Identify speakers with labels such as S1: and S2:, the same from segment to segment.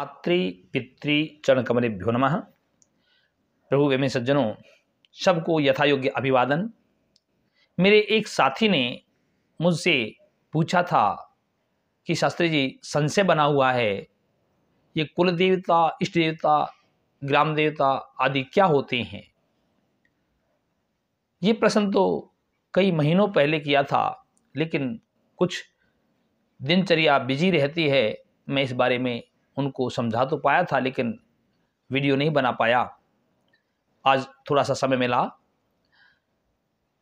S1: मातृ पितृ चरण कमलेभ्यो नमः। प्रभु में सज्जनों, सबको यथा योग्य अभिवादन। मेरे एक साथी ने मुझसे पूछा था कि शास्त्री जी, संशय बना हुआ है, ये कुल देवता, इष्ट देवता, ग्राम देवता आदि क्या होते हैं। ये प्रश्न तो कई महीनों पहले किया था, लेकिन कुछ दिनचर्या बिजी रहती है। मैं इस बारे में उनको समझा तो पाया था, लेकिन वीडियो नहीं बना पाया। आज थोड़ा सा समय मिला।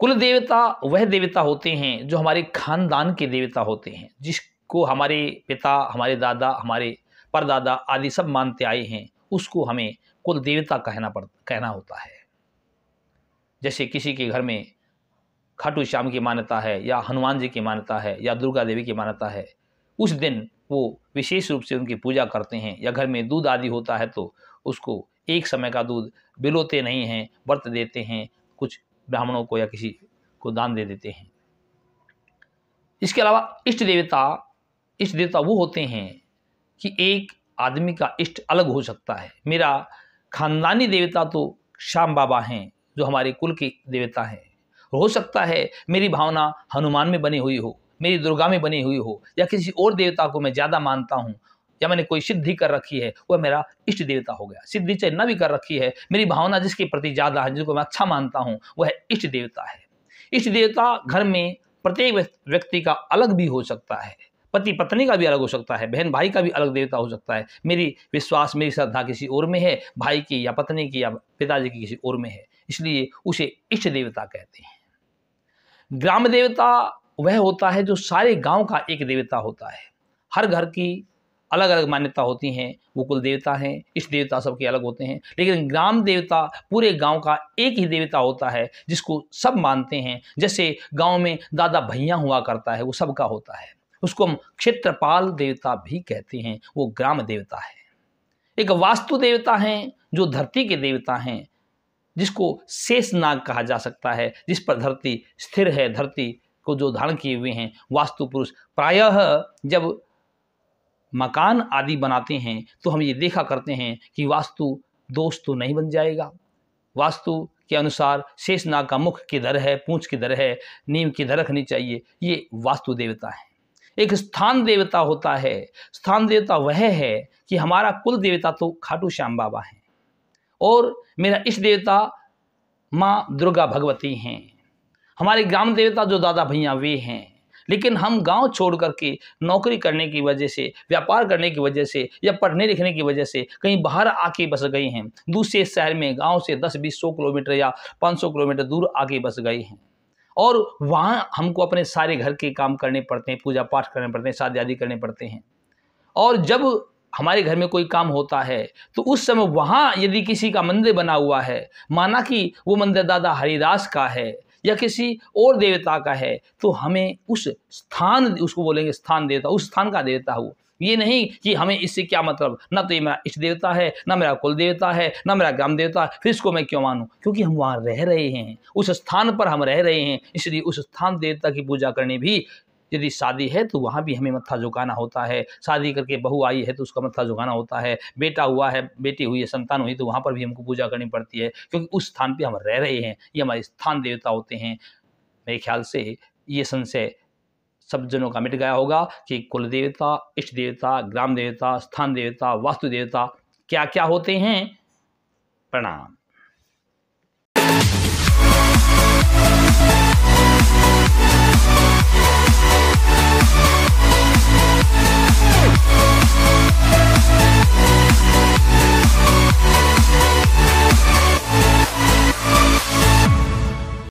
S1: कुल देवता वह देवता होते हैं जो हमारे खानदान के देवता होते हैं, जिसको हमारे पिता, हमारे दादा, हमारे परदादा आदि सब मानते आए हैं, उसको हमें कुल देवता कहना होता है। जैसे किसी के घर में खाटू श्याम की मान्यता है, या हनुमान जी की मान्यता है, या दुर्गा देवी की मान्यता है, उस दिन वो विशेष रूप से उनकी पूजा करते हैं। या घर में दूध आदि होता है तो उसको एक समय का दूध बिलोते नहीं हैं, व्रत देते हैं, कुछ ब्राह्मणों को या किसी को दान दे देते हैं। इसके अलावा इष्ट देवता वो होते हैं कि एक आदमी का इष्ट अलग हो सकता है। मेरा खानदानी देवता तो श्याम बाबा हैं, जो हमारे कुल के देवता हैं। हो सकता है मेरी भावना हनुमान में बनी हुई हो, मेरी दुर्गा में बनी हुई हो, या किसी और देवता को मैं ज़्यादा मानता हूँ, या मैंने कोई सिद्धि कर रखी है, वह मेरा इष्ट देवता हो गया। सिद्धि चाहे न भी कर रखी है, मेरी भावना जिसके प्रति ज़्यादा है, जिसको मैं अच्छा मानता हूँ, वह इष्ट देवता है। इष्ट देवता घर में प्रत्येक व्यक्ति का अलग भी हो सकता है, पति पत्नी का भी अलग हो सकता है, बहन भाई का भी अलग देवता हो सकता है। मेरी विश्वास, मेरी श्रद्धा किसी और में है, भाई की या पत्नी की या पिताजी की किसी और में है, इसलिए उसे इष्ट देवता कहते हैं। ग्राम देवता वह होता है जो सारे गांव का एक देवता होता है। हर घर की अलग अलग मान्यता होती हैं, वो कुल देवता हैं, इष्ट देवता सबके अलग होते हैं। लेकिन ग्राम देवता पूरे गांव का एक ही देवता होता है, जिसको सब मानते हैं। जैसे गांव में दादा भैया हुआ करता है, वो सबका होता है, उसको हम क्षेत्रपाल देवता भी कहते हैं, वो ग्राम देवता है। एक वास्तु देवता हैं जो धरती के देवता हैं, जिसको शेषनाग कहा जा सकता है, जिस पर धरती स्थिर है, धरती को जो धारण किए हुए हैं वास्तु पुरुष। प्रायः जब मकान आदि बनाते हैं तो हम ये देखा करते हैं कि वास्तु दोष तो नहीं बन जाएगा। वास्तु के अनुसार शेषनाग का मुख किधर है, पूंछ किधर है, नींव किधर रखनी चाहिए, ये वास्तु देवता है। एक स्थान देवता होता है। स्थान देवता वह है कि हमारा कुल देवता तो खाटू श्याम बाबा है, और मेरा इष्ट देवता माँ दुर्गा भगवती हैं। हमारे ग्राम देवता जो दादा भैया वे हैं। लेकिन हम गांव छोड़ करके नौकरी करने की वजह से, व्यापार करने की वजह से, या पढ़ने लिखने की वजह से कहीं बाहर आके बस गए हैं, दूसरे शहर में, गांव से 10-20-100 किलोमीटर या 500 किलोमीटर दूर आके बस गए हैं, और वहाँ हमको अपने सारे घर के काम करने पड़ते हैं, पूजा पाठ करने पड़ते हैं, शादी आदि करने पड़ते हैं। और जब हमारे घर में कोई काम होता है तो उस समय वहाँ यदि किसी का मंदिर बना हुआ है, माना कि वो मंदिर दादा हरिदास का है या किसी और देवता का है, तो हमें उस स्थान, उसको बोलेंगे स्थान देवता, उस स्थान का देवता हो। ये नहीं कि हमें इससे क्या मतलब, ना तो ये मेरा इष्ट देवता है, ना मेरा कुल देवता है, ना मेरा ग्राम देवता है, फिर इसको मैं क्यों मानूं? क्योंकि हम वहाँ रह रहे हैं, उस स्थान पर हम रह रहे हैं, इसलिए उस स्थान देवता की पूजा करनी भी। यदि शादी है तो वहाँ भी हमें मत्था झुकाना होता है, शादी करके बहू आई है तो उसका मत्था झुकाना होता है, बेटा हुआ है, बेटी हुई है, संतान हुई, तो वहाँ पर भी हमको पूजा करनी पड़ती है, क्योंकि उस स्थान पे हम रह रहे हैं। ये हमारे स्थान देवता होते हैं। मेरे ख्याल से ये संशय सब जनों का मिट गया होगा कि कुल देवता, इष्ट देवता, ग्राम देवता, स्थान देवता, वास्तु देवता क्या क्या होते हैं। प्रणाम।